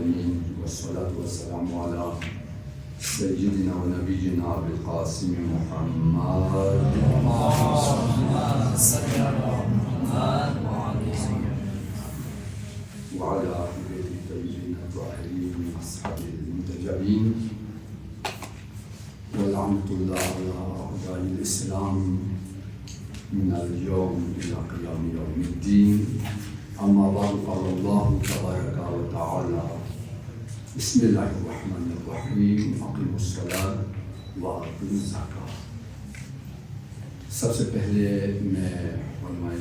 العالمين والصلاة والسلام على سيدنا ونبينا أبي القاسم محمد وعلى أهل بيت الطيبين الطاهرين وأصحابه المنتجبين ولعنة الله على أعداء الإسلام من اليوم إلى قيام يوم الدين. أما بعد قال الله تبارك وتعالى بسم الله الرحمن الرحیم اقیموا الصلاة وآتوا الزکاة. سب سے پہلے میں علماء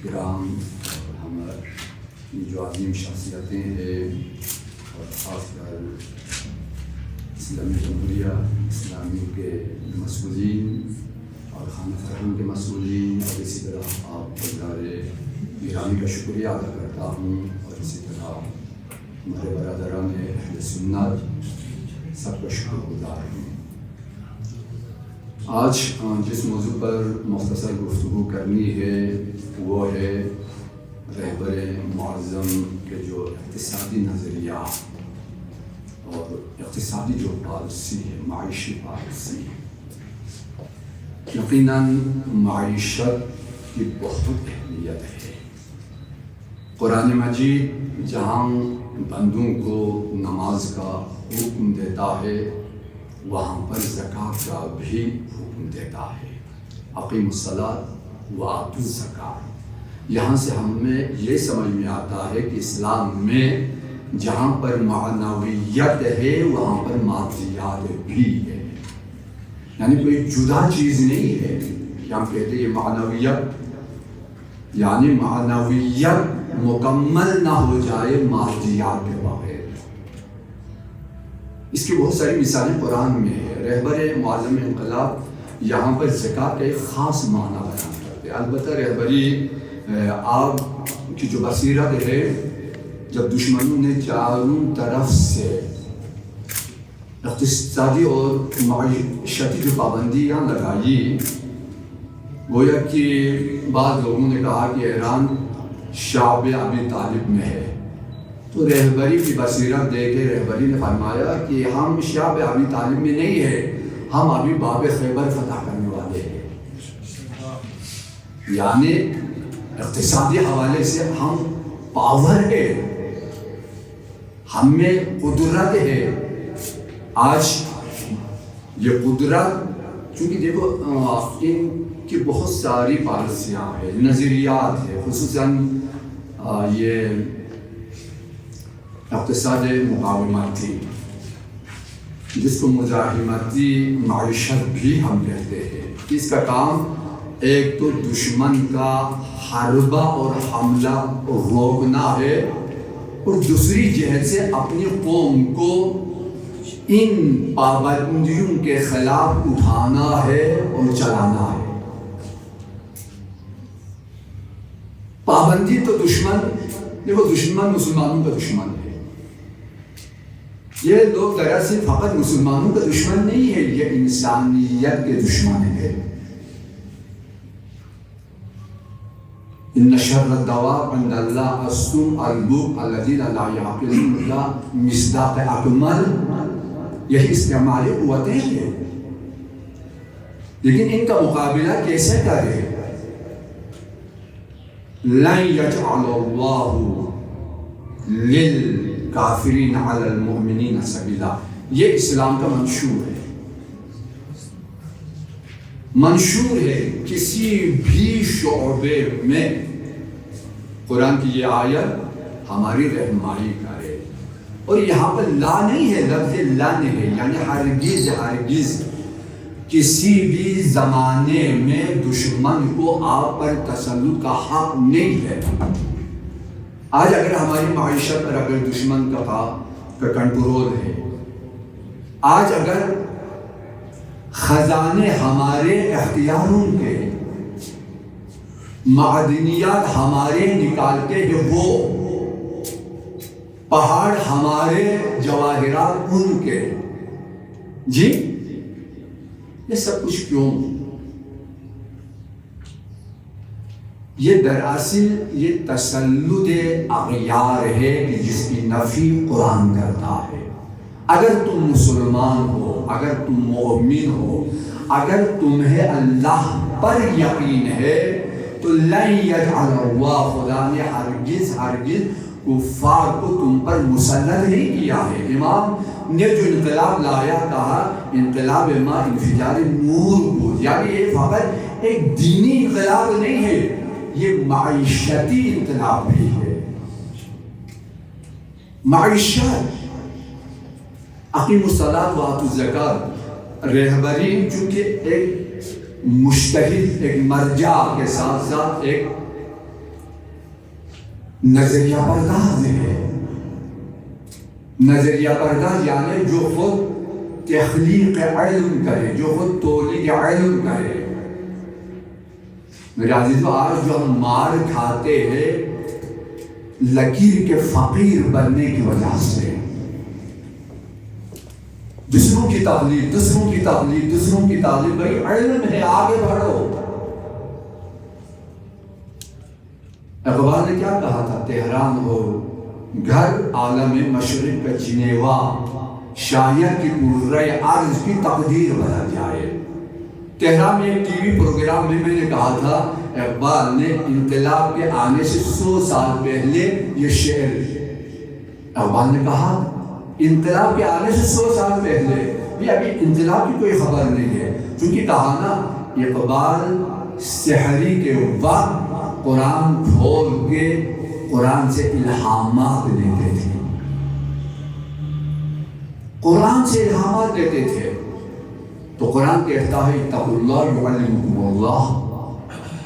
کرام اور ہماری جو عظیم شخصیتیں ہیں اور خاص کر اسلامی جمہوریہ اسلامی کے مسئولین اور خانہ خرم کے مسئولین اور اسی طرح آپ ادارے گرامی کا شکریہ ادا کرتا ہوں اور اسی طرح ہمارے برادران اہل سنت سب کا شکر گزار ہوں. آج جس موضوع پر مختصر گفتگو کرنی ہے وہ ہے رہبر معظم کے جو اقتصادی نظریات اور اقتصادی جو پالیسی ہے معاشی پالیسی. یقیناً معیشت کی بہت اہمیت ہے. قرآن مجید جہاں بندوں کو نماز کا حکم دیتا ہے وہاں پر زکوٰۃ کا بھی حکم دیتا ہے. اقیموا الصلاۃ وآتوا الزکاۃ. یہاں سے ہمیں یہ سمجھ میں آتا ہے کہ اسلام میں جہاں پر معنویت ہے وہاں پر مادیات بھی ہے. یعنی کوئی جدا چیز نہیں ہے کہ ہم کہتے ہیں معنویت یعنی معنویت مکمل نہ ہو جائے مادیات کے بغیر. اس کی بہت ساری مثالیں قرآن میں ہے. رہبر معظم انقلاب یہاں پر زکوٰۃ کا ایک خاص معنی بیان کرتے ہیں. البتہ رہبری آپ کی جو بصیرت ہے جب دشمنوں نے چاروں طرف سے اقتصادی اور معیشتی جو پابندیاں لگائی گویا کہ بعض لوگوں نے کہا کہ ایران شعب ابی طالب میں ہے تو رہبری کی بصیرت دے کے رہبری نے فرمایا کہ ہم شعب ابی طالب میں نہیں ہے, ہم ابھی باب خیبر فتح کرنے والے ہیں. یعنی اقتصادی حوالے سے ہم پاور ہے, ہم میں قدرت ہے. آج یہ قدرت چونکہ دیکھو ان کی بہت ساری پالیسیاں ہیں نظریات ہیں خصوصاً یہ اقتصاد مقاومتی جس کو مزاحمتی معیشت بھی ہم کہتے ہیں. اس کا کام ایک تو دشمن کا حربہ اور حملہ روکنا ہے اور دوسری جہت سے اپنی قوم کو ان پابندیوں کے خلاف اٹھانا ہے اور چلانا ہے. پابندی تو دشمن دیکھو دشمن مسلمانوں کا دشمن ہے. یہ لوگ دراصل فقط مسلمانوں کا دشمن نہیں ہے, یہ انسانیت کے دشمن ہے. ان شر الدواب عند اللہ الصم البکم الذین لا یعقلون الا مصداق اکمل. یہی استعمال قوتیں ہیں لیکن ان کا مقابلہ کیسے کرے؟ لن یجعل اللہ للکافرین علی المؤمنین سبیلا. یہ اسلام کا منشور ہے کسی بھی شعبے میں قرآن کی یہ آیت ہماری رہنمائی کرے. اور یہاں پر لا نہیں ہے, لفظ لا نہیں ہے یعنی ہرگز کسی بھی زمانے میں دشمن کو آپ پر تسلط کا حق نہیں ہے. آج اگر ہماری معیشت پر اگر دشمن کا کنٹرول ہے, آج اگر خزانے ہمارے اختیاروں کے معدنیات ہمارے نکالتے ہیں, وہ پہاڑ ہمارے جواہرات ان کے, جی یہ سب کچھ کیوں؟ یہ دراصل یہ تسلط اغیار ہے کہ جس کی نفی قرآن کرتا ہے۔ اگر تم مسلمان ہو، اگر تم مومن ہو، اگر تمہیں اللہ پر یقین ہے تو لن یجعل اللہ، خدا نے ہرگز کفار کو تم پر مسلط نہیں کیا ہے۔ امام نے جو انقلاب لایا، کہا انقلاب ما انفجار نور کو، یعنی یہ فقط ایک دینی انقلاب نہیں ہے، یہ معیشتی انقلاب بھی ہے۔ معیشت، اقیموا الصلاۃ وآتوا الزکاۃ، رہبری چونکہ ایک مجتہد، ایک مرجع کے ساتھ ساتھ ایک نظریہ پرداز ہے۔ نظریہ پرداز یعنی جو خود تخلیق علم کرے، جو خود تولید علم کرے۔ میرے عزیزو، آج جو ہم مار کھاتے ہیں لکیر کے فقیر بننے کی وجہ سے، دوسروں کی تقلید، دوسروں کی تقلید، دوسروں کی تقلید۔ بھائی علم ہے، آگے بڑھو۔ اقبال نے کیا کہا تھا؟ تہران ہو گھر عالم مشرق کا جنیوا، شاعر کی پورے عرض کی تقدیر بدل جائے۔ تہران میں ایک ٹی وی پروگرام میں نے کہا تھا، اقبال نے انقلاب کے آنے سے 100 سال پہلے یہ شعر، اقبال نے کہا انقلاب کے آنے سے 100 سال پہلے، یہ ابھی انقلاب کی کوئی خبر نہیں ہے، چونکہ کہا نا اقبال سحری کے وقت قرآن کھول کے قرآن سے الہامات لیتے تھے، قرآن سے الہامات لیتے تھے۔ تو قرآن کہتا ہے اتقوا اللہ یعلمکم اللہ،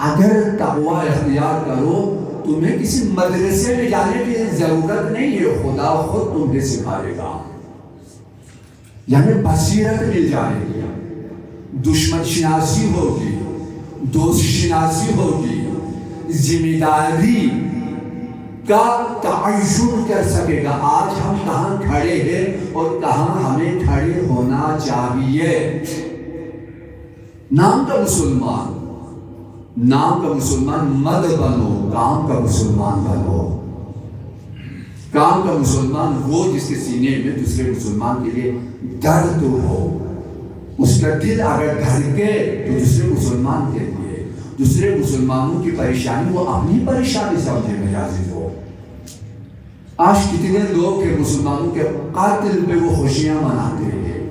اگر تقوی اختیار کرو تمہیں کسی مدرسے میں جانے کی ضرورت نہیں ہے، خدا خود تمہیں سکھائے گا، یعنی بصیرت مل جائے گی، دشمن شناسی ہوگی، دوست شناسی ہوگی، ذمہ داری کا تعین کر سکے گا آج ہم کہاں کھڑے ہیں اور کہاں ہمیں کھڑے ہونا چاہیے۔ نام کا مسلمان، نام کا مسلمان مت بنو، کام کا مسلمان بنو۔ کام کا مسلمان وہ جس کے سینے میں دوسرے مسلمان کے لیے درد ہو، اس کا دل اگر دھڑکے تو دوسرے مسلمان کے لیے، دوسرے مسلمانوں کی پریشانی وہ اپنی پریشانی سمجھے۔ میرے عزیز ہو، آج کتنے لوگ ہیں مسلمانوں کے قاتل پہ وہ خوشیاں مناتے ہیں۔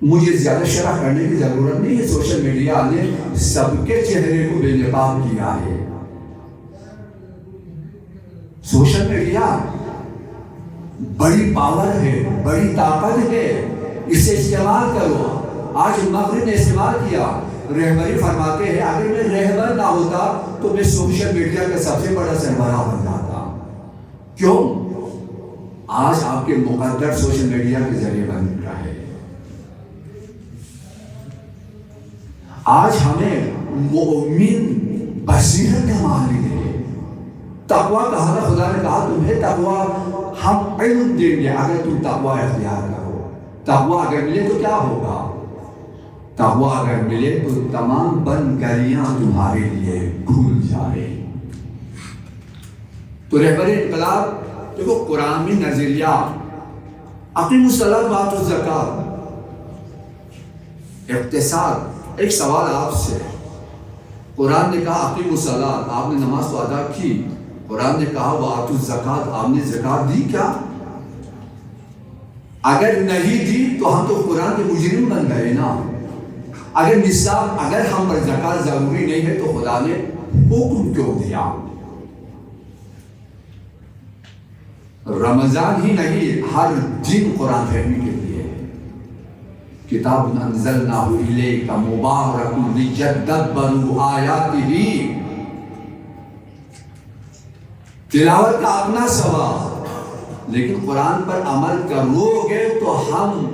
مجھے زیادہ شرح کرنے کی ضرورت نہیں ہے، سوشل میڈیا نے سب کے چہرے کو بے نقاب کیا ہے۔ سوشل میڈیا بڑی پاور ہے، بڑی طاقت ہے، اسے استعمال کرو۔ آج مغرب نے استعمال کیا، رہبری فرماتے ہیں اگر میں رہبر نہ ہوتا تو میں سوشل میڈیا کا سب سے بڑا سربراہ بن جاتا۔ کیوں؟ آج آپ کے مقدر سوشل میڈیا کے ذریعے بن رہا ہے۔ آج ہمیں مومن بصیرت کا مالک ہے۔ تقویٰ کہا نا، خدا نے کہا تمہیں تقویٰ ہم علم دیں گے اگر تم تقویٰ اختیار کرو۔ تقویٰ اگر ملے تو کیا ہوگا؟ تقویٰ اگر ملے تو تمام بند گلیاں تمہارے لیے کھل جائے۔ تو رہبر انقلاب دیکھو، قرآن میں نظریہ اقیموا الصلاۃ وآتوا الزکاۃ، اقتصاد۔ ایک سوال آپ سے، قرآن نے کہا اقیموا الصلاۃ، آپ نے نماز تو ادا کی، قرآن نے کہا وآتوا الزکاۃ، آپ نے زکات دی کیا؟ اگر نہیں دی تو ہم تو قرآن کے مجرم بن گئے نا۔ اگر نصاب، اگر ہم پر زکات ضروری نہیں ہے تو خدا نے حکم کیوں دیا؟ رمضان ہی نہیں، ہر دن قرآن فہمی کے لیے کتاب انزلناہ الیک مبارک لیدبروا آیاتہ، تلاوت کا اپنا ثواب، لیکن قرآن پر عمل کرو گے تو ہم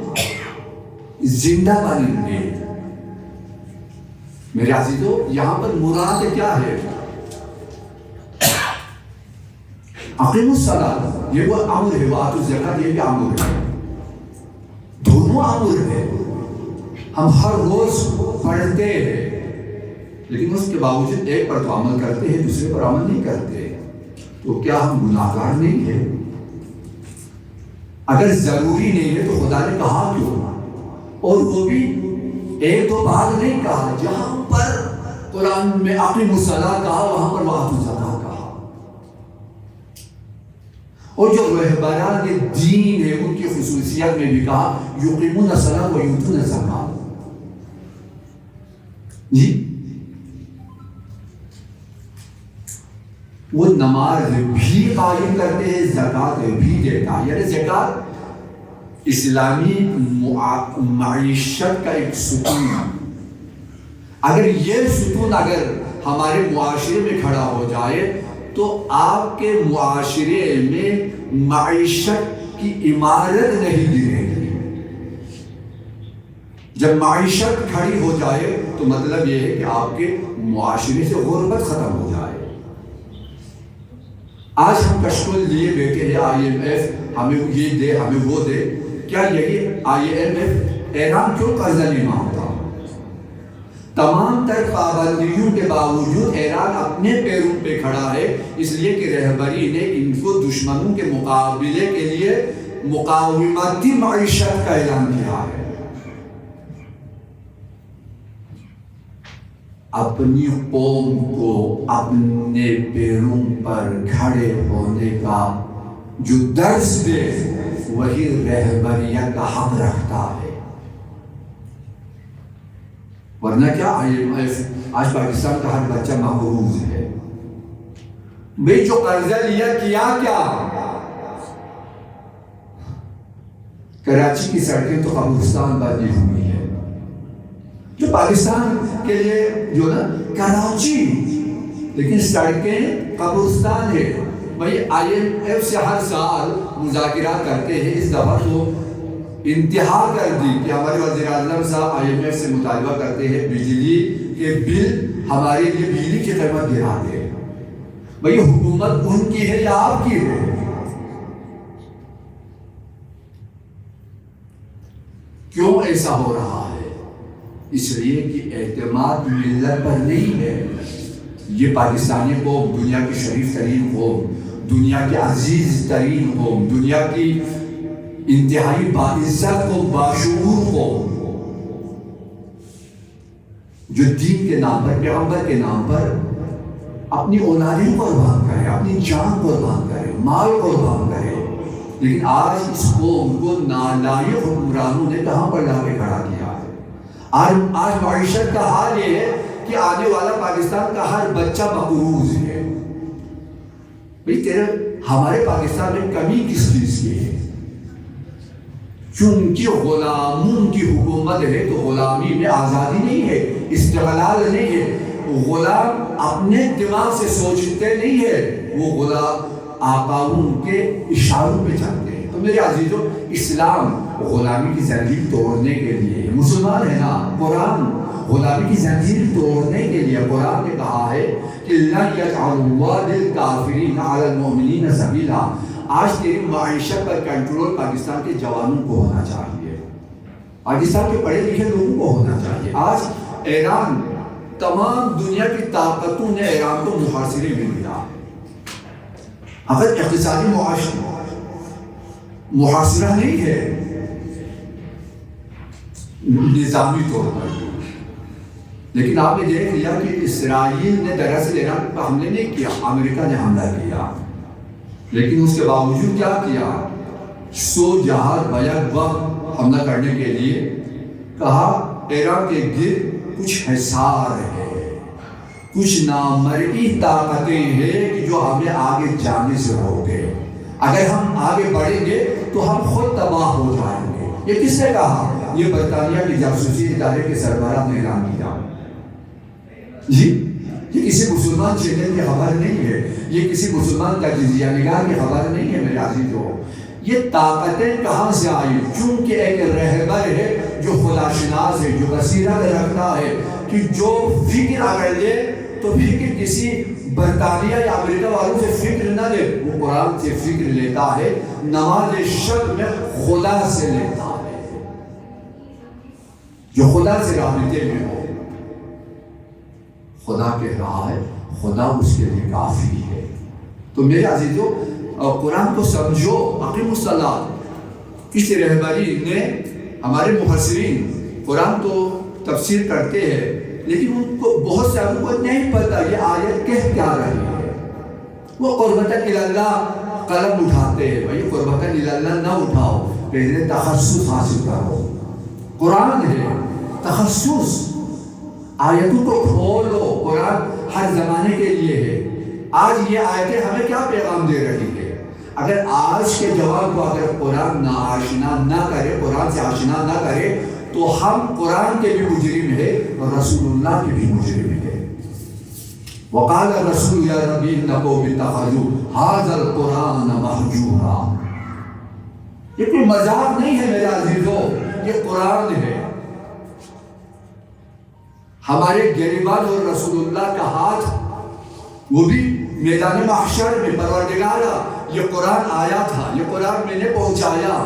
زندہ بنیں گے۔ میرے عزیزو، یہاں پر مراد کیا ہے؟ اقیموا الصلاۃ، یہ وہ امر ہے، وآتوا الزکاۃ یہ بھی امر ہے، دونوں امر ہے۔ ہم ہر روز پڑھتے ہیں لیکن اس کے باوجود ایک پر تو عمل کرتے ہیں، دوسرے پر عمل نہیں کرتے، تو کیا ہم گناہگار نہیں ہیں؟ اگر ضروری نہیں ہے تو خدا نے کہا کیوں؟ اور وہ بھی ایک دو بار نہیں کہا، جہاں پر قرآن میں اقیموا الصلاۃ کہا وہاں پر وآتوا الزکاۃ کہا۔ اور جو رہبران دین ہے ان کی خصوصیت میں بھی کہا یقیمون الصلاۃ ویؤتون الزکاۃ۔ جی وہ نماز بھی قائم کرتے ہیں، زکوٰۃ بھی دیتا ہے، یعنی زکوٰۃ اسلامی معیشت کا ایک ستون۔ اگر یہ ستون اگر ہمارے معاشرے میں کھڑا ہو جائے تو آپ کے معاشرے میں معیشت کی عمارت نہیں گرے گی۔ جب معیشت کھڑی ہو جائے تو مطلب یہ ہے کہ آپ کے معاشرے سے غربت ختم ہو جائے۔ آج ہم کشکول لیے بیٹھے ہیں، آئی ایم ایف ہمیں یہ دے ہمیں وہ دے، کیا یہی آئی ایم ایف ایران کیوں قرضہ نہیں مانگتا؟ تمام تر پابندیوں کے باوجود ایران اپنے پیروں پہ کھڑا ہے، اس لیے کہ رہبری نے ان کو دشمنوں کے مقابلے کے لیے مقاومتی معیشت کا اعلان کیا ہے۔ اپنی قوم کو اپنے پیروں پر کھڑے ہونے کا جو درس دے وہی رہبریت کا حق رکھتا ہے، ورنہ کیا آج پاکستان کا ہر بچہ مقروض ہے۔ بھئی جو قرضہ لیا کیا کراچی کی سڑکیں تو قبرستان بنی ہوئی ہے، جو پاکستان کے لیے جو نا کراچی لیکن سڑکیں قبرستان ہے۔ بھائی آئی ایم ایف سے ہر سال مذاکرات کرتے ہیں، اس دفعہ تو انتہا کر دی کہ ہمارے وزیر اعظم صاحب آئی ایم ایف سے مطالبہ کرتے ہیں بجلی کے بل ہمارے لیے بجلی کی قیمت گرا دے۔ بھائی حکومت ان کی ہے یا آپ کی ہے؟ کیوں ایسا ہو رہا ہے؟ اس لیے کہ اعتماد ملت پر نہیں ہے۔ یہ پاکستانی قوم دنیا کی شریف ترین قوم، دنیا کی عزیز ترین قوم، دنیا کی انتہائی باعزت قوم، باشعور قوم، جو دین کے نام پر، پیغمبر کے نام پر اپنی اولادیں قربان کرے، اپنی جان قربان کرے، مال قربان کرے، لیکن آج اس قوم کو نالائق حکمرانوں نے کہاں پر لا کے کھڑا کیا ہے؟ آج معیشت کا حال یہ ہے کہ آنے والا پاکستان کا ہر بچہ مقروض ہے۔ بھئی ہمارے پاکستان میں کمی کس چیز کی ہے؟ چونکہ غلاموں کی حکومت ہے تو غلامی میں آزادی نہیں ہے، استقلال نہیں ہے۔ غلام اپنے دماغ سے سوچتے نہیں ہے، وہ غلام آقاؤں کے اشاروں پہ چلتے ہیں۔ تو میرے عزیزوں، اسلام غلامی کی زنجیر توڑنے کے لیے، مسلمان ہے نا، قرآن غلامی کی زنجیر توڑنے کے لیے قرآن نے کہا ہے کہ لَن يَجْعَلَ اللَّهُ لِلْكَافِرِينَ عَلَى الْمُؤْمِنِينَ سَبِيلًا۔ آج تیری معیشت پر کنٹرول پاکستان کے جوانوں کو ہونا چاہیے، پاکستان کے پڑھے لکھے لوگوں کو ہونا چاہیے۔ آج ایران، تمام دنیا کی طاقتوں نے ایران کو محاصرے میں لیا۔ اگر اقتصادی محاصرہ نہیں ہے، نظامی طور پر، لیکن آپ نے دیکھ لیا کہ اسرائیل نے دراصل ایران پر حملے نہیں کیا، امریکہ نے حملہ کیا، لیکن اس کے باوجود کیا کیا؟ 100 جہاز بیک وقت حملہ کرنے کے لیے کہا ایران کے گرد کچھ حصار ہے، کچھ نامرئی طاقتیں ہیں کہ جو ہمیں آگے جانے سے روکے، اگر ہم آگے بڑھیں گے تو ہم خود تباہ ہو جائیں گے۔ یہ کس نے کہا؟ یہ برطانیہ کے جاسوسی ادارے کے سربراہ نے اعلان کیا۔ جی یہ کسی مسلمان چینل کی خبر نہیں ہے، یہ کسی مسلمان تجزیہ نگار کی خبر نہیں ہے میرے عزیزوں۔ یہ طاقتیں کہاں سے آئی؟ چونکہ ایک رہبر ہے جو خدا شناس ہے، جو بصیرت رکھتا ہے، کہ جو فکر اگر لے تو فکر کسی برطانیہ یا امریکہ والوں سے فکر نہ لے، وہ قرآن سے فکر لیتا ہے، نماز شب میں خدا سے لیتا ہے، جو خدا سے رابطے میں ہو۔ خدا کہہ رہا ہے خدا اس کے لیے کافی ہے۔ تو میرے عزیزو قرآن کو سمجھو، اقیموا الصلاۃ۔ اس رہبری نے ہمارے مفسرین قرآن تو تفسیر کرتے ہیں لیکن ان کو بہت سے لوگوں کو نہیں پتہ یہ آیت کہہ کیا رہی ہے۔ وہ قربتاً الی اللہ قلم اٹھاتے ہیں، بھائی قربتاً الی اللہ نہ اٹھاؤ، پہلے تخصص حاصل کرو۔ قرآن ہے تخصص، آیتوں کو کھولو۔ قرآن ہر زمانے کے لیے ہے۔ آج یہ آیتیں ہمیں کیا پیغام دے رہی ہے؟ اگر آج کے جوان کو اگر قرآن نہ آشنا نہ کرے، قرآن سے آشنا نہ کرے تو ہم قرآن کے بھی مجرم ہیں اور رسول اللہ کے بھی مجرم ہیں۔ وقال الرسول یا ربی ان قوم اتخذوا ھذا القرآن مہجورا۔ یہ کوئی مذاق نہیں ہے میرے عزیزو، یہ قرآن ہے۔ ہمارے گریبان اور رسول اللہ کا ہاتھ، وہ بھی میدان محشر میں، پروردگارا یہ قرآن آیا تھا، یہ قرآن میں نے پہنچایا،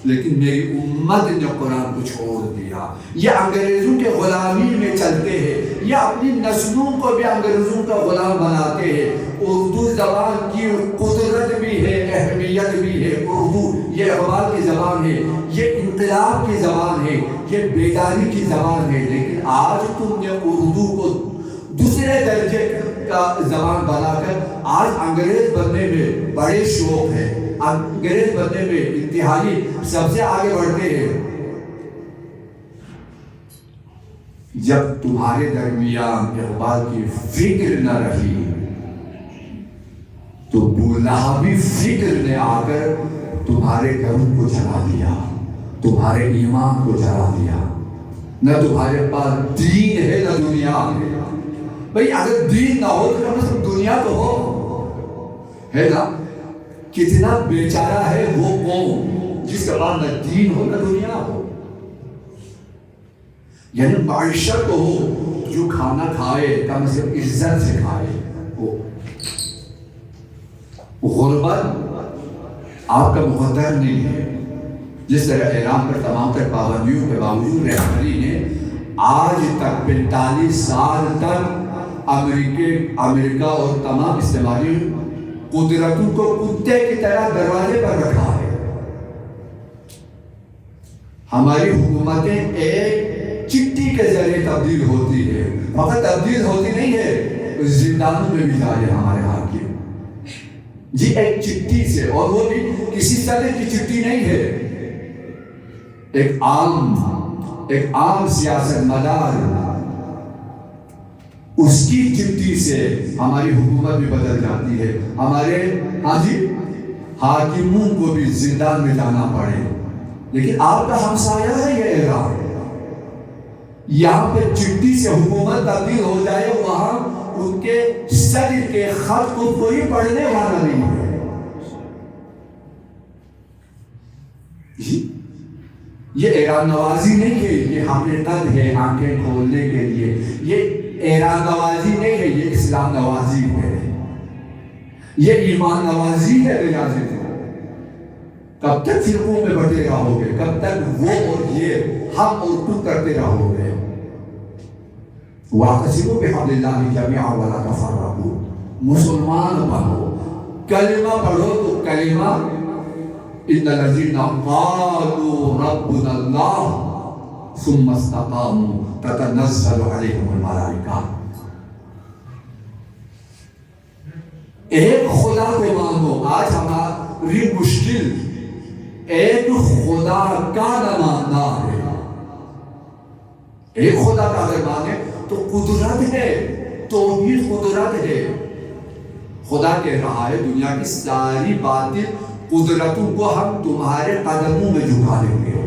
لیکن میری امت نے قرآن کو چھوڑ دیا۔ یہ انگریزوں کے غلامی میں چلتے ہیں، یہ اپنی نسلوں کو بھی انگریزوں کا غلام بناتے ہیں۔ اردو زبان کی قدرت بھی ہے، اہمیت بھی ہے۔ اردو یہ اقبال کی زبان ہے، یہ انقلاب کی زبان ہے، یہ بیداری کی زبان ہے، لیکن آج تم نے اردو کو دوسرے درجے کا زبان بنا کر آج انگریز بننے میں بڑے شوق ہے، انگریز بننے میں انتہائی سب سے آگے بڑھتے ہیں۔ جب تمہارے درمیان اقبال کی فکر نہ رہی تو بولہبی فکر نے آ کر تمہارے گھروں کو جلا دیا، تمہارے ایمان کو جلا دیا۔ نہ تمہارے پاس دین ہے نہ دنیا ہے۔ بھئی اگر دین نہ ہو تو کم از کم دنیا تو ہو، ہے نا؟ کتنا بیچارہ ہے وہ قوم جس کے بعد نہ دین ہو نہ دنیا ہو، یعنی معیشت تو ہو، جو کھانا کھائے کم از کم عزت سے کھائے۔ غربت آپ کا مقدر نہیں ہے۔ جس طرح ایران پر تمام تر پابندیوں کے باوجود رہبری نے آج تک 45 سال تک امریکہ اور تمام استعماری قدرتوں کو کتے کی طرح دروازے پر رکھا ہے۔ ہماری حکومتیں ایک چٹھی کے ذریعے تبدیل ہوتی ہے، فقط تبدیل ہوتی نہیں ہے، زندانوں میں بھی جائے ہمارے حاکم جی ایک چٹھی سے، اور وہ بھی کسی صدر کی چٹھی نہیں ہے، ایک عام سیاست مدار اس کی چٹھی سے ہماری حکومت بھی بدل جاتی ہے، ہمارے حاکموں کو بھی زندان میں جانا پڑے۔ لیکن آپ کا ہمسایہ ہے یہ ایران، یہاں پہ چٹھی سے حکومت تبدیل ہو جائے، وہاں ان کے صدر کے خط کو کوئی پڑھنے والا نہیں ہے۔ یہ ایران نوازی نہیں ہے، یہ حقیقت ہے آنکھیں کھولنے کے لیے۔ یہ ایران نوازی نہیں ہے، یہ اسلام نوازی ہے، یہ ایمان نوازی ہے۔ ریاضی کب تک فرقوں میں بٹے رہو گے؟ کب تک وہ اور یہ ہم اور تم کرتے رہو گے؟ واعتصموا بحبل اللہ جميعا ولا تفرقوا۔ مسلمان بنو، کلمہ پڑھو تو کلمہ ان الذين قالوا ربنا الله ثم استقاموا تتنزل عليهم الملائکہ۔ ایک خدا کو مانو۔ آج ہماری مشکل ایک خدا کا نہ ماننا ہے۔ ایک خدا کا اگر مانے تو قدرت ہے، توحید قدرت ہے۔ خدا کہہ رہا ہے دنیا کی ساری باطل قدرتوں کو ہم تمہارے قدموں میں جھکا دیں گے،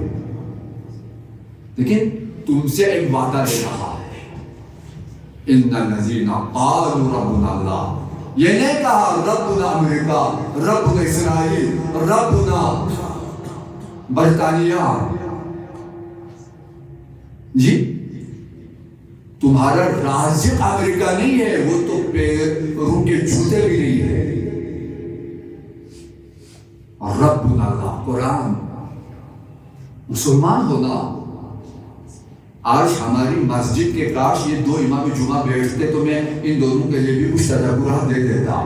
لیکن تم سے ایک وعدہ لے رہا ہے، ان الذین قالوا ربنا اللہ۔ یہ نہیں کہا ربنا امریکہ، ربنا اسرائیل، ربنا برطانیہ۔ جی تمہارا رازق امریکہ نہیں ہے، وہ تو پیروں کے جوتے بھی نہیں ہے۔ ربنا اللہ، قرآن، مسلمان ہونا آج ہماری مسجد کے کاش یہ دو امام جمعہ بیٹھتے تو میں ان دونوں کے لیے بھی کچھ تذکرہ دے دیتا.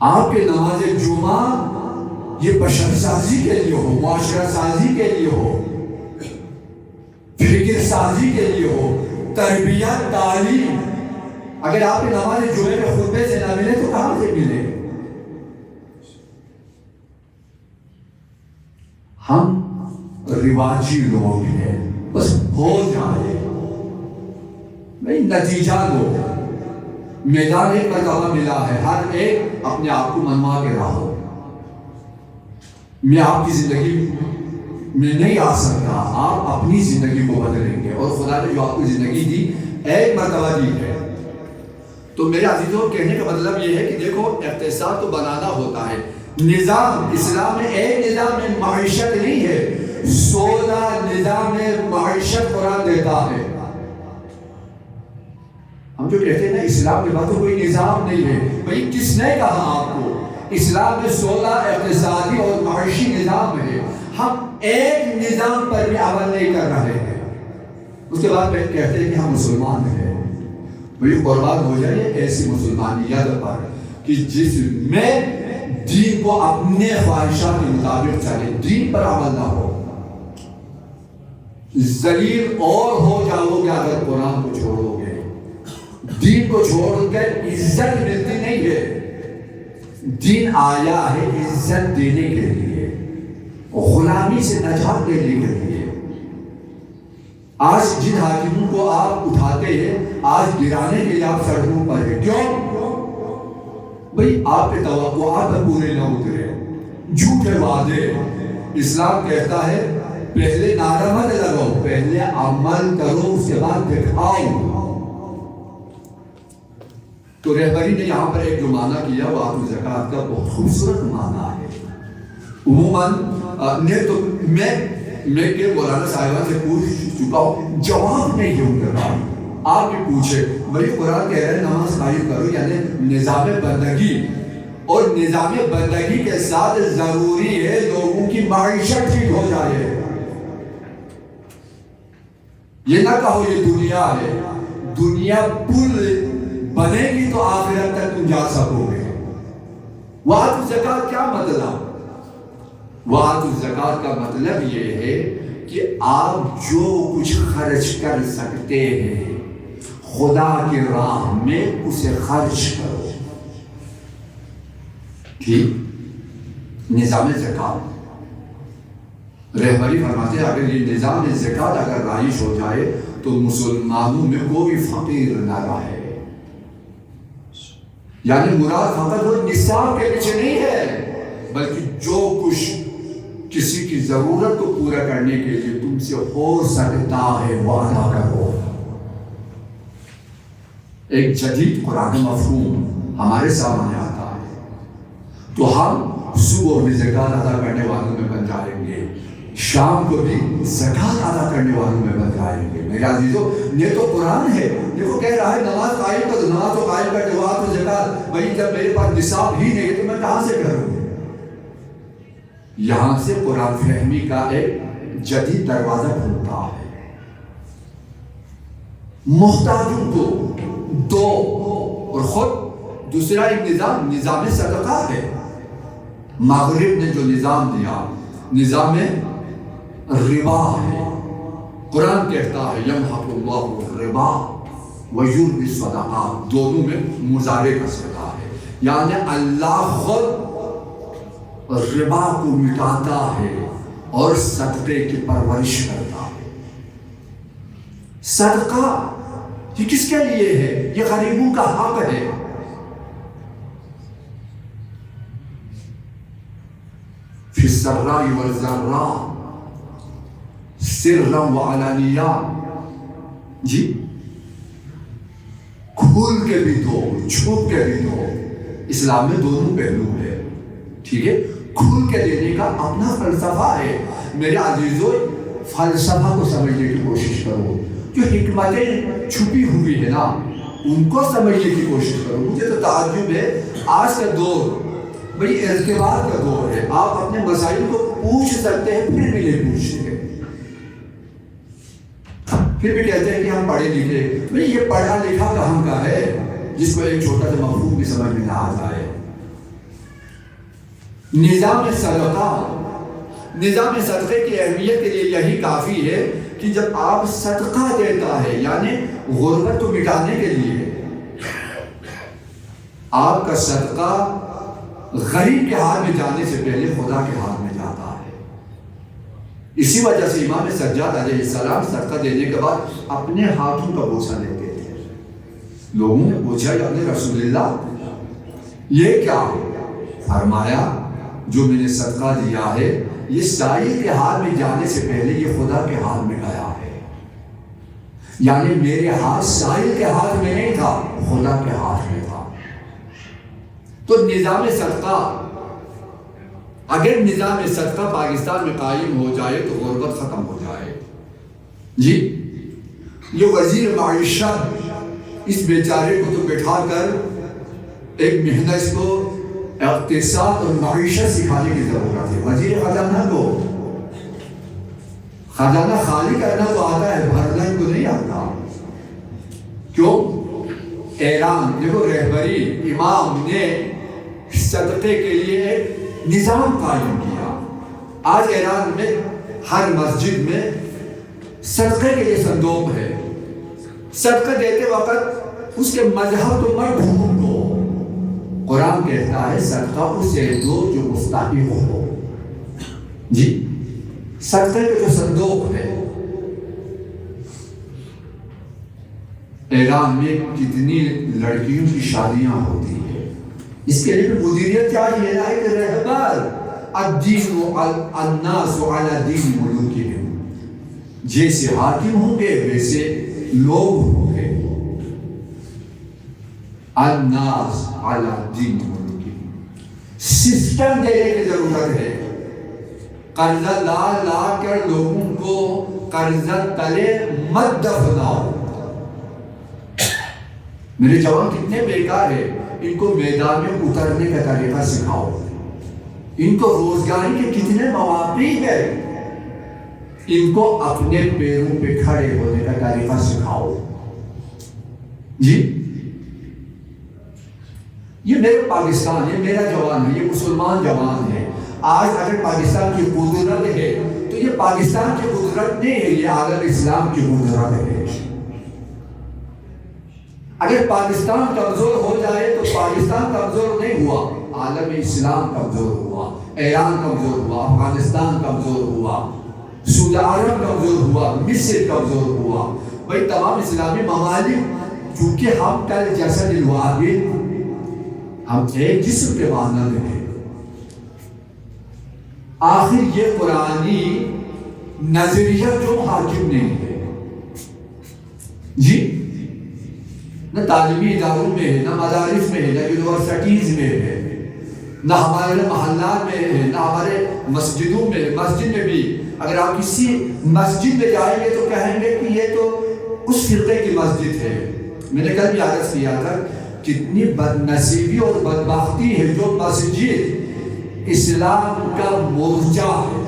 آپ کے نماز جمعہ یہ بشر سازی کے لیے ہو، معاشرہ سازی کے لیے ہو، فکر سازی کے لیے ہو، تربیت، تعلیم. اگر آپ کے نماز جمعے کے خطبے سے نہ ملے تو کہاں سے ملے؟ ہم رواجی لوگ ہیں، بس ہو جائے نہیں، نتیجہ دو. میدان ایک مرتبہ ملا ہے، ہر ایک اپنے آپ کو منوا کے رہو. میں آپ کی زندگی میں نہیں آ سکتا، آپ اپنی زندگی کو بدلیں گے، اور خدا نے جو آپ کو زندگی دی ایک مرتبہ دی ہے. تو میرے عزیزوں کہنے کا مطلب یہ ہے کہ دیکھو اقتصاد تو بنانا ہوتا ہے. نظام اسلام میں ایک نظام میں معیشت نہیں ہے، 16 نظام معیشت قرآن دیتا ہے. ہم جو کہتے ہیں نا اسلام کے بعد تو کوئی نظام نہیں ہے، بھئی کس نے کہا آپ کو؟ اسلام میں 16 اقتصادی اور معاشی نظام ہے. ہم ایک نظام پر بھی عمل نہیں کر رہے ہیں. اس کے بعد میں کہتے ہیں کہ ہم مسلمان ہیں. بھئی قربان ہو جائے ایسی مسلمانیت پر کہ جس میں دین کو اپنے خواہشات کے مطابق چلے، دین پر عمل نہ ہو. ذلیل اور ہو جاؤ گے اگر قرآن کو چھوڑو گے. دین کو چھوڑ کر عزت ملتی نہیں ہے. دین آیا ہے عزت دینے کے لیے، غلامی سے نجات دینے کے لیے. آج جن حاکموں کو آپ اٹھاتے ہیں، آج گرانے کے لیے آپ سڑکوں پر ہیں. کیوں؟ بھئی آپ کے توقعات پورے نہ اترے، جھوٹے وعدے. اسلام کہتا ہے پہلے نعرہ مت لگاؤ، پہلے عمل کرو، اس کے بعد دکھاؤ. تو رہبری نے یہاں پر ایک جو معنی کیا وہ آتو زکوٰۃ کا بہت خوبصورت معنی ہے. عموماً میں کہ مولانا صاحبہ سے پوچھ چکا ہوں، جواب نہیں ہوں کر رہا. آپ بھی پوچھے بھئی قرآن کہہ رہے نماز قائم کرو، یعنی نظام بندگی، اور نظام بندگی کے ساتھ ضروری ہے لوگوں کی معیشت ٹھیک ہو جائے. یہ نہ کہو یہ دنیا ہے، دنیا پل بنے گی تو آخرت تک تم جا سکو گے. وآتوا الزکوٰۃ کیا مطلب؟ وآتوا الزکوٰۃ کا مطلب یہ ہے کہ آپ جو کچھ خرچ کر سکتے ہیں خدا کی راہ میں اسے خرچ کرو. ٹھیک؟ نظام زکوٰۃ رہبری فرماتے ہیں اگر یہ نظام زکوٰۃ اگر رائج ہو جائے تو مسلمانوں میں کوئی فقیر نہ رہے. یعنی مراد فقط وہ نصاب کے پیچھے نہیں ہے، بلکہ جو کچھ کسی کی ضرورت کو پورا کرنے کے لیے تم سے ہو سکتا ہے وہ ادا کرو. ایک جدید قرآن مفہوم ہمارے سامنے آتا ہے تو ہم صبح میں زکوٰۃ ادا کرنے والوں میں بن جائیں گے، شام کو بھی زکوٰۃ ادا کرنے والوں میں بن جائیں گے. میرے عزیزو یہ تو قرآن ہے. دیکھو کہہ رہا ہے نماز قائم کر دو، نماز تو قائم کر دو، وآتوا الزکوٰۃ. بھائی جب میرے پاس نصاب ہی نہیں ہے تو میں کہاں سے کروں؟ یہاں سے قرآن فہمی کا ایک جدید دروازہ کھلتا ہے. محتاجوں کو دو، اور خود دوسرا ایک نظام صدقہ ہے. مغرب نے جو نظام دیا نظام ربا ہے. قرآن کہتا ہے یمحق اللہ الربا ویربی الصدقات، دونوں میں مضارع کا صدقہ ہے. یعنی اللہ خود ربا کو مٹاتا ہے اور صدقے کی پرورش کرتا ہے. صدقہ یہ کس کے لیے ہے؟ یہ غریبوں کا حق ہے. فی السراء والضراء سرا وعلانیہ. جی کھول کے بھی دو، چھپ کے بھی دو. اسلام میں دونوں پہلو ہے. ٹھیک ہے، کھول کے دینے کا اپنا فلسفہ ہے. میرے عزیزو فلسفہ کو سمجھنے کی کوشش کرو. جو حکمتیں چھپی ہوئی ہے نا ان کو سمجھنے کی کوشش کرو. مجھے تو تعجب ہے، آج کا دور بڑی ارتباط کا دور ہے. آپ اپنے مسائل کو پوچھ سکتے ہیں پھر بھی نہیں پوچھتے. پھر بھی کہتے ہیں کہ ہم پڑھے لکھے. بھئی یہ پڑھا لکھا کہاں کا ہے جس کو ایک چھوٹا سا مفہوم بھی سمجھ میں نہ آتا ہے. نظام صدقے کی اہمیت کے لیے یہی کافی ہے کہ جب آپ صدقہ دیتا ہے یعنی غربت کو مٹانے کے لیے آپ کا صدقہ غریب کے ہاتھ میں جانے سے پہلے خدا کے ہاتھ میں جاتا ہے. اسی وجہ سے امام سجاد علیہ السلام صدقہ دینے کے بعد اپنے ہاتھوں کا بوسہ لیتے تھے. لوگوں نے پوچھا یا رسول اللہ یہ کیا؟ فرمایا جو میں نے صدقہ دیا ہے یہ سائل کے ہاتھ میں جانے سے پہلے یہ خدا کے ہاتھ میں گیا ہے. یعنی میرے ہاتھ سائل کے ہاتھ میں نہیں تھا، خدا کے ہاتھ میں تھا. تو نظام صدقہ، اگر نظام صدقہ پاکستان میں قائم ہو جائے تو غربت ختم ہو جائے. جی یہ وزیر معیشت اس بیچارے کو تو بٹھا کر ایک محنت اس کو اقتصاد اور معیشت سکھانے کی ضرورت ہے. وزیر خزانہ کو خزانہ خالی کرنا تو آتا ہے، بھرنا کو نہیں آتا. کیوں؟ ایران دیکھو رہبری امام نے صدقے کے لیے ایک نظام قائم کیا. آج ایران میں ہر مسجد میں صدقے کے لیے صندوق ہے. صدقہ دیتے وقت اس کے مذہب تو مت ڈھونڈو. قرآن کہتا ہے صدقہ اسے دو جو مستحق ہو. جی صدقے کے جو صندوق ہے ایران میں کتنی لڑکیوں کی شادیاں ہوتی ہیں. اس کے لیے مدیریت چاہیے. ایک رہبر الدین الناس علی دین ملوکہم، جیسے حاکم ہوں گے ویسے لوگ ہوں گے. الناس علی دین ملوکہم، سسٹم دینے کی ضرورت ہے. قرضہ لا کر لوگوں کو قرضہ تلے مت دفناؤ. میرے جوان کتنے بیکار ہے، ان کو میدان میں اترنے کا طریقہ سکھاؤ. ان کو روزگاری کے کتنے مواقع ہیں، ان کو اپنے پیروں پہ کھڑے ہونے کا طریقہ سکھاؤ. جی یہ میرے پاکستان ہے، میرا جوان ہے، یہ مسلمان جوان ہے. آج اگر پاکستان کی قدرت ہے تو یہ پاکستان کی قدرت نہیں ہے، یہ عالم اسلام کی قدرت ہے. اگر پاکستان کمزور ہو جائے تو پاکستان کمزور نہیں ہوا، عالم اسلام کمزور ہوا، ایران کمزور ہوا، افغانستان کمزور ہوا، سعودی عرب کمزور ہوا، مصر کمزور ہوا. بھائی تمام اسلامی ممالک کیونکہ ہم کل جسد الواحد، ہم ایک جسم کے مانند ہیں. آخر یہ قرآنی نظریہ جو حاکم نہیں ہے. جی نہ تعلیمی اداروں میں ہے، نہ مدارس میں ہے، نہ یونیورسٹیز میں ہے، نہ ہمارے محلات میں ہے، نہ ہمارے مسجدوں میں. مسجد میں بھی اگر آپ کسی مسجد میں جائیں گے تو کہیں گے کہ یہ تو اس فرقے کی مسجد ہے. میں نے کل بھی عرض کیا تھا کتنی بد نصیبی اور بدبختی ہے جو مسجد اسلام کا مورچہ ہے.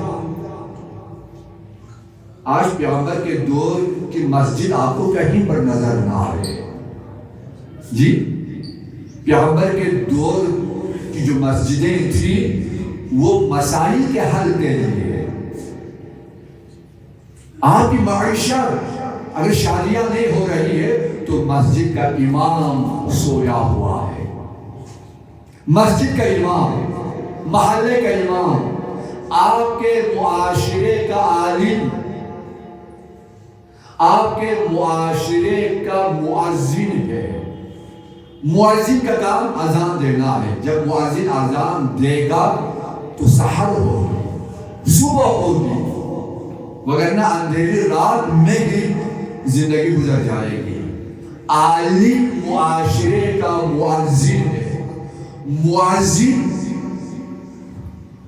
آج پیغمبر کے دور کی مسجد آپ کو کہیں پر نظر نہ آئے. جی پیغمبر کے دور کی جو مسجدیں تھیں وہ مسائل کے حل کے لیے. آپ کی معیشت اگر شادیاں نہیں ہو رہی ہے تو مسجد کا امام سویا ہوا ہے. مسجد کا امام، محلے کا امام، آپ کے معاشرے کا عالم، آپ کے معاشرے کا مؤذن ہے. مؤذن کا کام اذان دینا ہے. جب مؤذن اذان دے گا تو سحر ہوگی، صبح ہوگی، وگرنہ اندھیری رات میں ہی زندگی گزر جائے گی. عالم معاشرے کا مؤذن ہے. مؤذن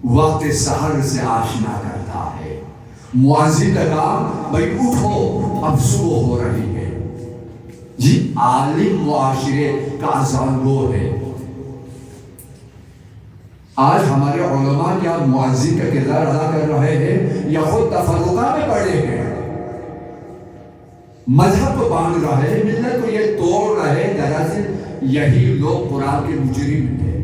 وقت سحر سے آشنا کرتا ہے. مؤذن کا کام بھائی اٹھو اب صبح ہو رہی ہے. جی عالم معاشرے کا اذان وہ ہے. آج ہمارے علماء کیا مؤذن کا کردار ادا کر رہے ہیں یا خود تفرقہ میں پڑے ہیں؟ مذہب کو باندھ رہا ہے، ملت کو یہ توڑ رہا ہے، دراصل یہی لوگ قرآن کے مجرم ہیں۔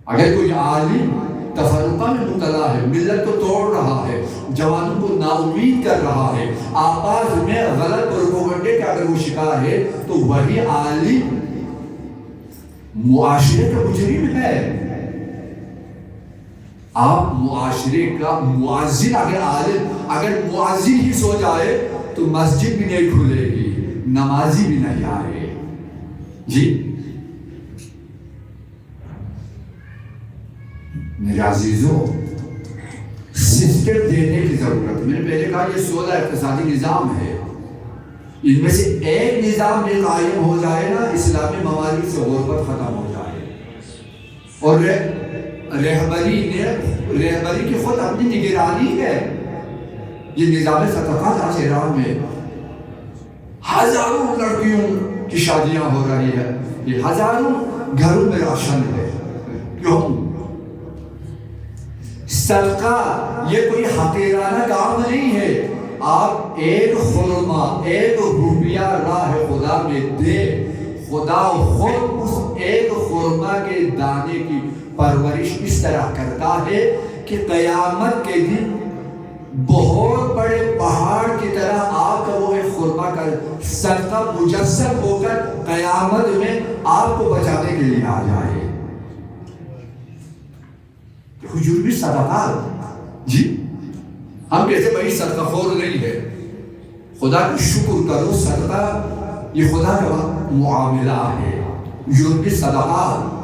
اگر کوئی عالم تفرقہ میں مبتلا ہے، ملت کو توڑ رہا ہے، جوانوں کو نا امید کر رہا ہے، آپاز میں غلط پروپیگنڈے کا اگر وہ شکار ہے تو وہی عالم معاشرے کا مجرم ہے۔ آپ معاشرے کا مؤذن اگر مؤذن ہی سو جائے تو مسجد بھی نہیں کھلے گی، نمازی بھی نہیں آئے۔ جی میرے عزیزوں، سسٹم دینے کی ضرورت ہے۔ میں نے پہلے کہا یہ 16 اقتصادی نظام ہے، ان میں سے ایک نظام بھی قائم ہو جائے نا، اسلامی ممالک سے غربت ختم ہو جائے۔ اور رہبری کی خود اپنی نگرانی ہے۔ یہ نظام صدقات آج ایران میں ہزاروں لڑکیوں کی شادیاں ہو رہی ہے، یہ ہزاروں گھروں میں راشن ہے۔ کیوں؟ صدقہ یہ کوئی حقیرانہ کام نہیں ہے۔ آپ ایک خرما، ایک روپیہ راہ خدا میں دے، خدا خود اس ایک خرما کے دانے کی پرورش اس طرح کرتا ہے کہ قیامت کے دن بہت بڑے پہاڑ کی طرح آپ کا وہ ایک خرما کا صدقہ مجسم ہو کر قیامت میں آپ کو بچانے کے لیے آ جائے۔ حضور بھی صدقات، جی ہم کہتے بھائی صدقہ خور نہیں ہے، خدا کا شکر کرو، صدقہ یہ خدا کا معاملہ ہے۔ حضور بھی صدقات،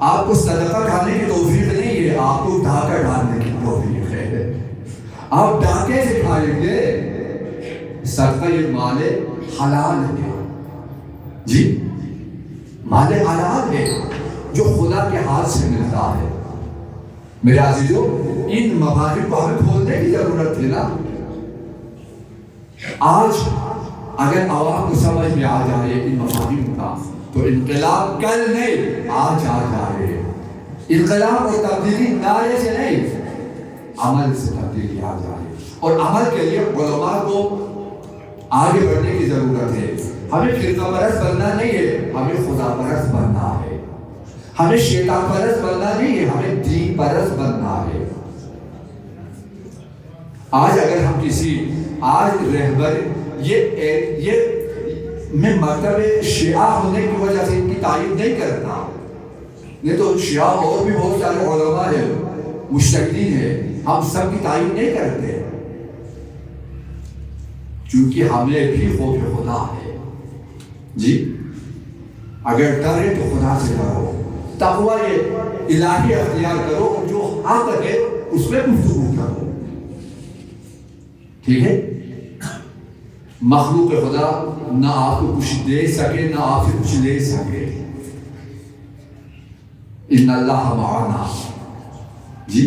آپ کو صدقہ کھانے کی توفیق نہیں ہے، آپ کو ڈھاکہ ڈالنے کی توفیق ہے۔ آپ ڈھاکے سے کھائیں گے، صدقہ یہ مال حلال ہے، جی مال حلال ہے جو خدا کے ہاتھ سے ملتا ہے۔ میرے عزیزوں، ان مبادئ کو ہمیں کھولنے کی ضرورت ہے نا۔ آج اگر عوام کو سمجھ میں آ جائے ان مبادئ کا تو انقلاب کل نہیں آج آ جائے۔ انقلاب اور تبدیلی نعرے سے نہیں، عمل سے تبدیلی آ جائے۔ اور عمل کے لیے علماء کو آگے بڑھنے کی ضرورت ہے۔ ہمیں فرقہ پرست بننا نہیں ہے، ہمیں خدا پرست بننا ہے۔ ہمیں شیطان پرست بننا نہیں ہے، ہمیں دین پرست بننا ہے۔ آج اگر ہم آج رہبر یہ میں مکتب شیعہ ہونے کی وجہ سے ان کی تعریف نہیں کرتا، نہیں تو شیعہ اور بھی بہت سارے علماء ہیں، مجتہدین ہیں، ہم سب کی تعریف نہیں کرتے، چونکہ ہمیں بھی خوف خدا ہے۔ جی اگر ڈرے تو خدا سے ڈرو، تقوی الہی اختیار کرو، جو حق ہے اس میں گفتگو کرو، ٹھیک ہے؟ مخلوق خدا نہ آپ کو کچھ دے سکے نہ آپ سے کچھ لے سکے۔ ان اللہ معنا، جی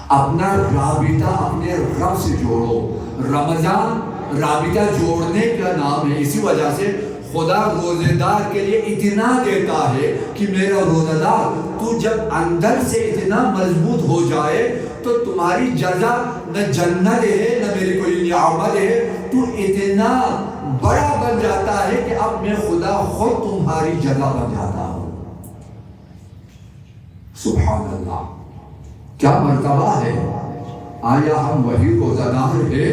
اپنا رابطہ اپنے رب سے جوڑو۔ رمضان رابطہ جوڑنے کا نام ہے، اسی وجہ سے خدا روزے دار کے لیے اتنا دیتا ہے کہ میرا روزہ دار تو جب اندر سے اتنا مضبوط ہو جائے تو تمہاری جزا نہ جنت ہے نہ میری کوئی نعمت ہے، تو اتنا بڑا بن جاتا ہے کہ اب میں خدا خود تمہاری جزا بن جاتا ہوں۔ سبحان اللہ، کیا مرتبہ ہے! آیا ہم وہی روزہ دار ہے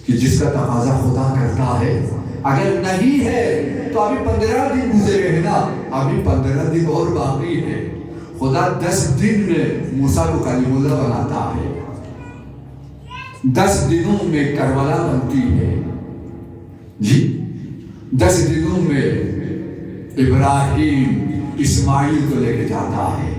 کہ جس کا تقاضا خدا کرتا ہے؟ اگر نہیں ہے تو ابھی 15 دن گزرے ہیں نا، ابھی 15 دن اور باقی ہے۔ خدا 10 دن میں موسیٰ کو کلیم اللہ بناتا ہے، 10 دنوں میں کربلا بنتی ہے، جی 10 دنوں میں ابراہیم اسماعیل کو لے کے جاتا ہے۔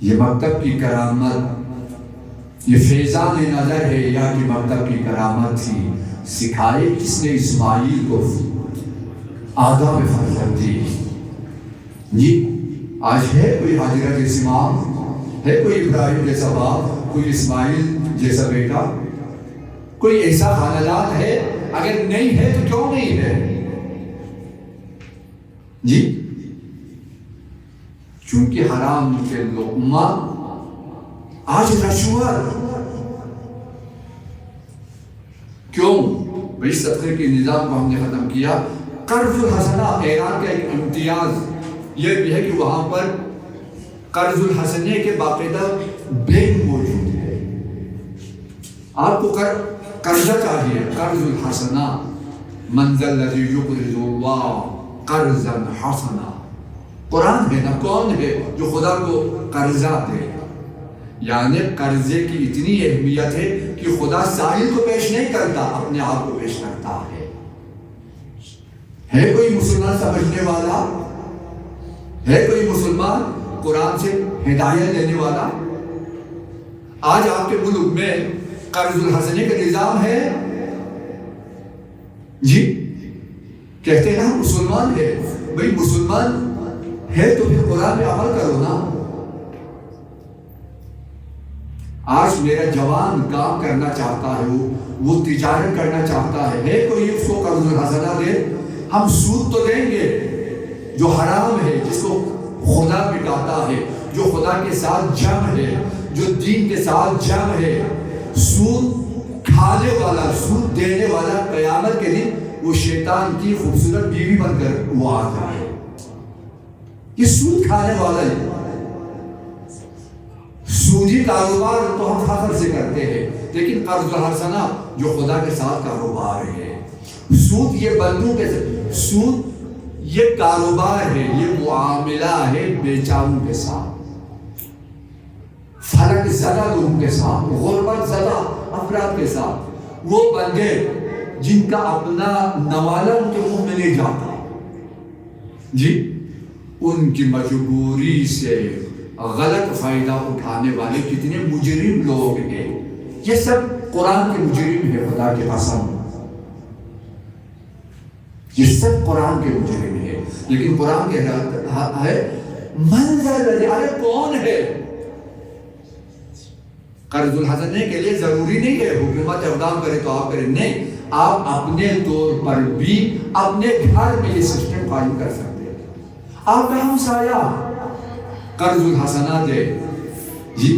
یہ مکتب کی کرامت، یہ فیضان نظر ہے یا کہ مکتب کی کرامت تھی؟ سکھائے کس نے اسماعیل کو آداب فرزندی؟ جی آج ہے کوئی حاجرہ جیسی ماں، ہے کوئی ابراہیم جیسا باپ، کوئی اسماعیل جیسا بیٹا، کوئی ایسا خاندان ہے؟ اگر نہیں ہے تو کیوں نہیں ہے؟ جی چونکہ حرام کے لقمہ، آج رشوت، کیوں؟ بھائی صدقے کے نظام کو ہم نے ختم کیا. قرض الحسنہ ایران کا ایک امتیاز یہ بھی ہے کہ وہاں پر قرض الحسنے کے باقاعدہ بینک موجود ہے. آپ کو قرضہ چاہیے، قرض الحسنہ، من ذا الذی یقرض اللہ قرضا حسنا. قرآن ہے نا، کون ہے جو خدا کو قرضہ دے؟ یعنی قرضے کی اتنی اہمیت ہے کہ خدا سائل کو پیش نہیں کرتا، اپنے آپ کو پیش کرتا ہے. ہے کوئی مسلمان سمجھنے والا؟ ہے کوئی مسلمان قرآن سے ہدایت لینے والا؟ آج آپ کے ملک میں قرض الحسنے کا نظام ہے جی؟ کہتے ہیں ہم مسلمان ہے. بھئی مسلمان ہے تو پھر قرآن میں عمل کرو نا. آج میرا جوان کام کرنا چاہتا ہے، وہ تجارت کرنا چاہتا ہے کوئی اس کو قرض الحسنہ دے؟ ہم سود تو دیں گے جو حرام ہے، جس کو خدا مٹاتا ہے، جو خدا کے ساتھ جنگ ہے، جو دین کے ساتھ جنگ ہے. سود کھانے والا، سود دینے والا قیامت کے دن وہ شیطان کی خوبصورت بیوی بن کر وہ آ جائے. یہ سود کھانے والا ہے. سودی کاروبار تو ہم فخر سے کرتے ہیں، لیکن قرض الحسنہ جو خدا کے ساتھ کاروبار ہے. سود یہ بندوں کے سود یہ کاروبار ہے، یہ معاملہ ہے بیچاروں کے ساتھ، فلک زدہ لوگوں کے ساتھ، غربت زدہ افراد کے ساتھ. وہ بندے جن کا اپنا نوالا ان کے منہ میں نہیں جاتا جی، ان کی مجبوری سے غلط فائدہ اٹھانے والے کتنے مجرم لوگ ہیں. یہ سب قرآن کے مجرم ہیں، خدا کے قسم، یہ سب قرآن کے مجرم ہیں. لیکن قرآن کے ہے منظر، ارے کون ہے؟ قرض الحسنے کے لیے ضروری نہیں ہے حکومت اقدام کرے تو آپ کریں، نہیں، آپ اپنے طور پر بھی اپنے گھر میں یہ سسٹم قائم کر سکتے ہیں. آپ کا ہمسایہ قرض الحسنہ دے جی،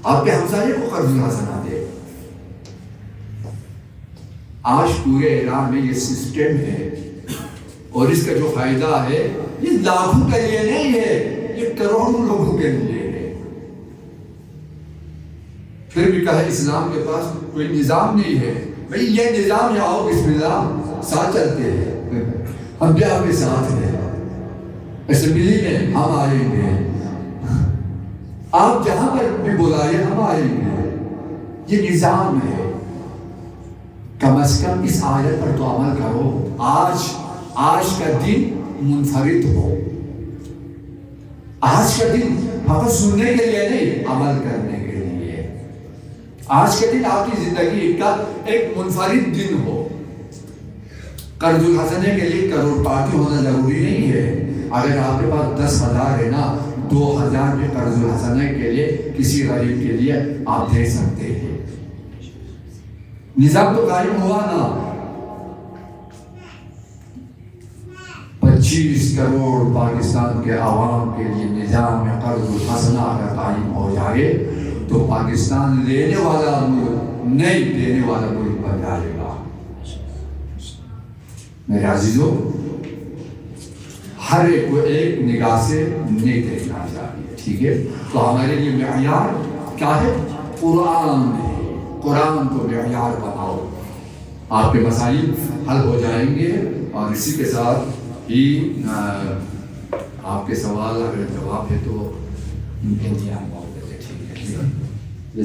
آپ کے ہمسایے کو قرض الحسنہ دے. آج پورے ایران میں یہ سسٹم ہے، اور اس کا جو فائدہ ہے یہ لاکھوں کے لیے نہیں ہے، یہ کروڑوں لوگوں کے لیے ہے. پھر بھی کہا اسلام کے پاس کوئی نظام نہیں ہے. بھئی یہ نظام ہے، آؤ بسم اللہ ساتھ چلتے ہیں، ہم بھی آپ کے ساتھ ہیں، اسمبلی میں ہم آئیں گے، آپ جہاں پر بھی بلائے ہم آئیں گے. یہ نظام ہے. کم از کم اس آیت پر تو عمل کرو. آج کا دن منفرد ہو. آج کا دن فقط سننے کے لیے نہیں، عمل کرنے کے لیے. آج کا دن آپ کی زندگی کا ایک منفرد دن ہو. قرض الحسنے کے لیے کروڑ پاتی ہونا ضروری نہیں ہے. اگر آپ کے پاس 10,000 ہے نا، 2,000 میں قرض الحسنے کے لیے کسی غریب کے لیے آپ دے سکتے ہیں. نظام تو قائم ہوا نا. 25 کروڑ پاکستان کے عوام کے لیے نظام قرض الحسنہ اگر قائم ہو جائے تو پاکستان لینے والا ملک نہیں، دینے والا ملک بن جائے گا. میرے عزیزوں، ہر ایک کو ایک نگاہ سے نہیں دیکھنا چاہیے، ٹھیک ہے؟ تو ہمارے لیے معیار کیا ہے؟ قرآن ہے. قرآن کو معیار بناؤ، آپ کے مسائل حل ہو جائیں گے. اور اسی کے ساتھ ہی آپ کے سوال اگر جواب ہے تو انتظام ٹھیک ہے.